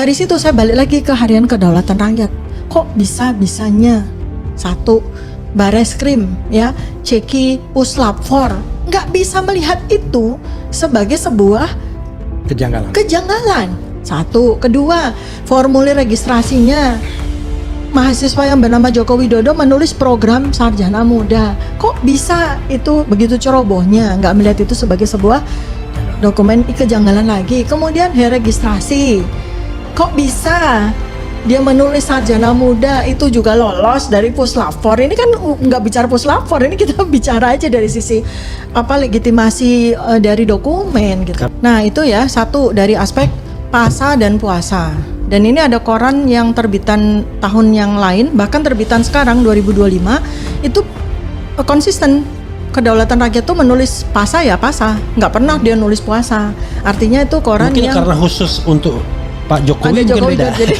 dari situ saya balik lagi ke Harian Kedaulatan Rakyat. Kok bisa-bisanya satu Bareskrim ya, Ceki Puslap 4 nggak bisa melihat itu sebagai sebuah kejanggalan. Satu, kedua, formulir registrasinya mahasiswa yang bernama Joko Widodo menulis program sarjana muda. Kok bisa itu begitu cerobohnya, nggak melihat itu sebagai sebuah dokumen kejanggalan lagi. Kemudian registrasi, kok bisa dia menulis sarjana muda itu juga lolos dari Puslap 4. Ini kan nggak bicara Puslap 4, ini kita bicara aja dari sisi legitimasi dari dokumen gitu. Nah itu ya, satu dari aspek pasa dan puasa. Dan ini ada koran yang terbitan tahun yang lain, bahkan terbitan sekarang 2025 itu konsisten. Kedaulatan Rakyat tuh menulis pasa ya pasa, nggak pernah dia nulis puasa. Artinya itu koran mungkin yang karena khusus untuk Pak Jokowi, ada Jokowi beda. Jadi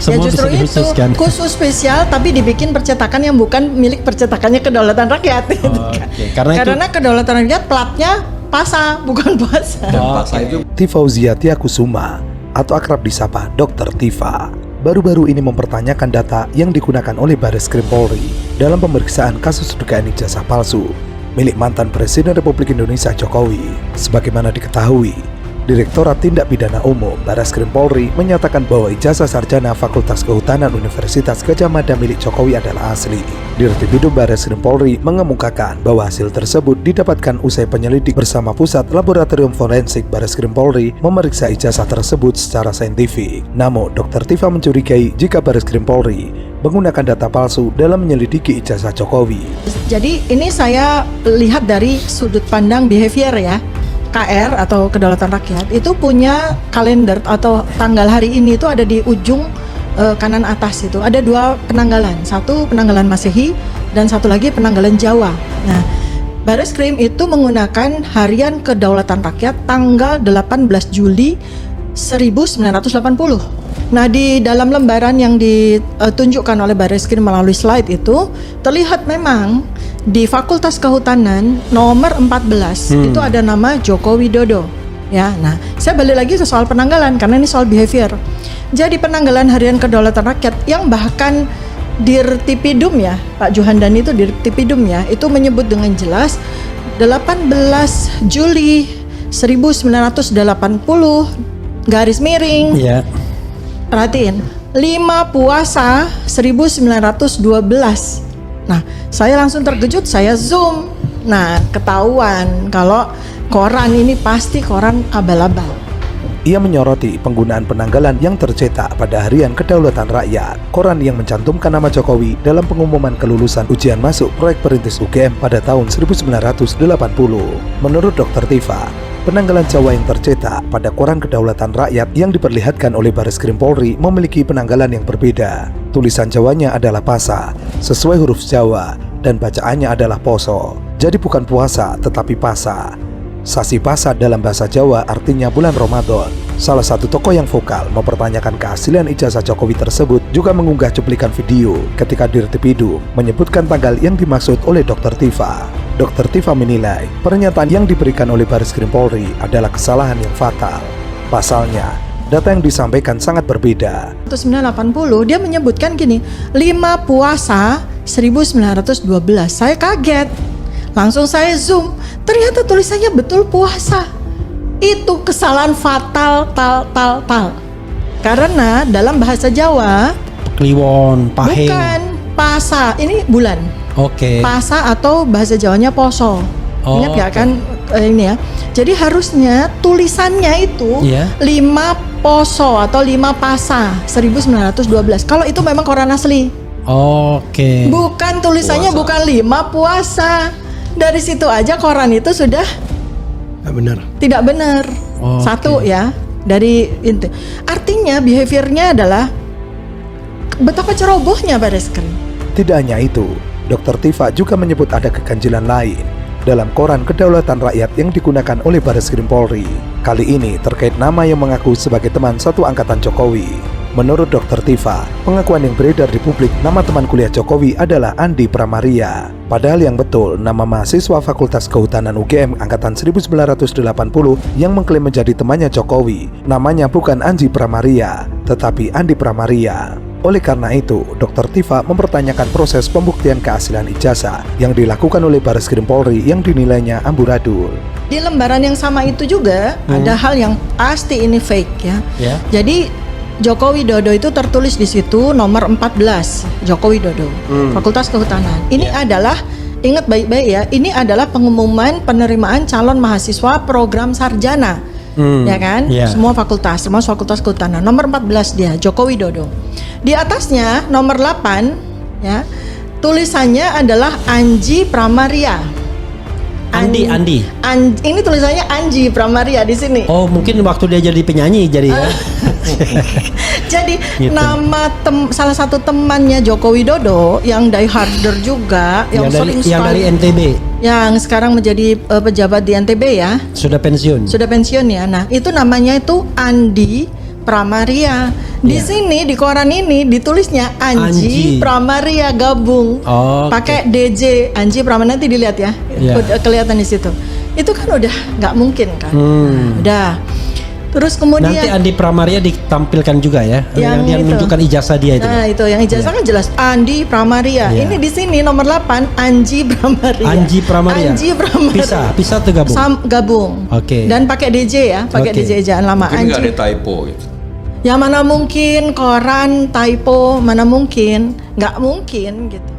Semua ya justru bisa itu dikhususkan. khusus spesial, tapi dibikin percetakan yang bukan milik percetakannya Kedaulatan Rakyat. Oke. Karena Kedaulatan Rakyat platnya pasa, bukan puasa. Tifa Uziatia Kusuma atau akrab disapa Dr. Tifa baru-baru ini mempertanyakan data yang digunakan oleh Bareskrim Polri dalam pemeriksaan kasus dugaan ijazah palsu milik mantan Presiden Republik Indonesia Jokowi. Sebagaimana diketahui, Direktorat Tindak Pidana Umum Bareskrim Polri menyatakan bahwa ijazah sarjana Fakultas Kehutanan Universitas Gadjah Mada milik Jokowi adalah asli. Dirtipidum Bareskrim Polri mengemukakan bahwa hasil tersebut didapatkan usai penyelidik bersama Pusat Laboratorium Forensik Bareskrim Polri memeriksa ijazah tersebut secara saintifik. Namun, Dr. Tifa mencurigai jika Bareskrim Polri menggunakan data palsu dalam menyelidiki ijazah Jokowi. Jadi ini saya lihat dari sudut pandang behavior ya. KR atau Kedaulatan Rakyat itu punya kalender atau tanggal hari ini itu ada di ujung kanan atas itu. Ada dua penanggalan, satu penanggalan Masehi dan satu lagi penanggalan Jawa. Nah, Bareskrim itu menggunakan Harian Kedaulatan Rakyat tanggal 18 Juli 1980. Nah, di dalam lembaran yang ditunjukkan oleh Bareskrim melalui slide itu terlihat memang di Fakultas Kehutanan nomor 14 itu ada nama Joko Widodo. Ya, nah saya balik lagi ke soal penanggalan karena ini soal behavior. Jadi penanggalan Harian Kedaulatan Rakyat yang bahkan Dirtipidum ya, Pak Johandani itu Dirtipidum ya, itu menyebut dengan jelas 18 Juli 1980 garis miring. Iya. Perhatiin, 5 Puasa 1912. Nah, saya langsung terkejut, saya zoom. Nah, ketahuan kalau koran ini pasti koran abal-abal. Ia menyoroti penggunaan penanggalan yang tercetak pada Harian Kedaulatan Rakyat, koran yang mencantumkan nama Jokowi dalam pengumuman kelulusan ujian masuk proyek perintis UGM pada tahun 1980. Menurut Dr. Tifa, penanggalan Jawa yang tercetak pada koran Kedaulatan Rakyat yang diperlihatkan oleh Bareskrim Polri memiliki penanggalan yang berbeda. Tulisan Jawanya adalah pasa, sesuai huruf Jawa, dan bacaannya adalah poso. Jadi bukan puasa, tetapi pasa. Sasi pasa dalam bahasa Jawa artinya bulan Ramadan. Salah satu tokoh yang vokal mempertanyakan keaslian ijazah Jokowi tersebut juga mengunggah cuplikan video ketika Dirtipidum menyebutkan tanggal yang dimaksud oleh Dr. Tifa. Dr. Tifa menilai pernyataan yang diberikan oleh Bareskrim Polri adalah kesalahan yang fatal. Pasalnya, data yang disampaikan sangat berbeda. 1980 dia menyebutkan gini, 5 Puasa 1912. Saya kaget. Langsung saya zoom, ternyata tulisannya betul puasa. Itu kesalahan fatal tal. Karena dalam bahasa Jawa Kliwon, pahing. bukan pasa, ini bulan. Oke. Pasa atau bahasa Jawanya poso. Ingat gak kan ini ya. Jadi harusnya tulisannya itu 5 Poso atau 5 Pasa 1912. Kalau itu memang koran asli. Oke. Bukan tulisannya bukan 5 Puasa. Dari situ aja koran itu sudah tidak benar. Satu ya, dari inti. Artinya behaviornya adalah betapa cerobohnya Bareskrim. Tidak hanya itu, Dr. Tifa juga menyebut ada keganjilan lain dalam koran Kedaulatan Rakyat yang digunakan oleh Bareskrim Polri. Kali ini terkait nama yang mengaku sebagai teman satu angkatan Jokowi. Menurut Dr. Tifa, pengakuan yang beredar di publik nama teman kuliah Jokowi adalah Andi Pramaria. Padahal yang betul, nama mahasiswa Fakultas Kehutanan UGM angkatan 1980 yang mengklaim menjadi temannya Jokowi, namanya bukan Anji Pramaria, tetapi Andi Pramaria. Oleh karena itu, Dr. Tifa mempertanyakan proses pembuktian keaslian ijazah yang dilakukan oleh Bareskrim Polri yang dinilainya amburadul. Di lembaran yang sama itu juga ada hal yang pasti ini fake ya. Ya. Jadi Joko Widodo itu tertulis di situ nomor 14, Joko Widodo, Fakultas Kehutanan. Ini adalah, ingat baik-baik ya, ini adalah pengumuman penerimaan calon mahasiswa program sarjana. Ya kan? Ya. Semua fakultas, semua fakultas kehutanan. Nomor 14 dia, Joko Widodo. Di atasnya nomor 8 ya, tulisannya adalah Anji Pramaria. Andi. Ini tulisannya Anji Pramaria di sini. Oh, mungkin waktu dia jadi penyanyi jadi ya. Jadi Gitu. nama salah satu temannya Joko Widodo yang dieharder juga, yang sering yang dari sekali, NTB yang sekarang menjadi pejabat di NTB ya, sudah pensiun. sudah pensiun ya. Nah itu namanya itu Andi Pramaria. Di Iya. sini di koran ini ditulisnya Anji Anji. Pramaria gabung, Oh, pakai DJ Anji Pramaria, nanti dilihat ya, Iya. udah kelihatan di situ. Itu kan udah nggak mungkin kan. Udah. Terus kemudian Nanti Andi Pramaria ditampilkan juga ya, yang dia itu. menunjukkan ijazah dia itu. Nah itu yang ijazah kan jelas Andi Pramaria. Iya. Ini di sini nomor 8 Anji Pramaria. Anji Pramaria. Anji Pramaria. Bisa tuh gabung. Gabung. Oke. Dan pakai DJ ya, pakai Oke. DJ ejaan lama Mungkin nggak Anji. ada typo gitu. Ya mana mungkin koran typo, mana mungkin, nggak mungkin gitu.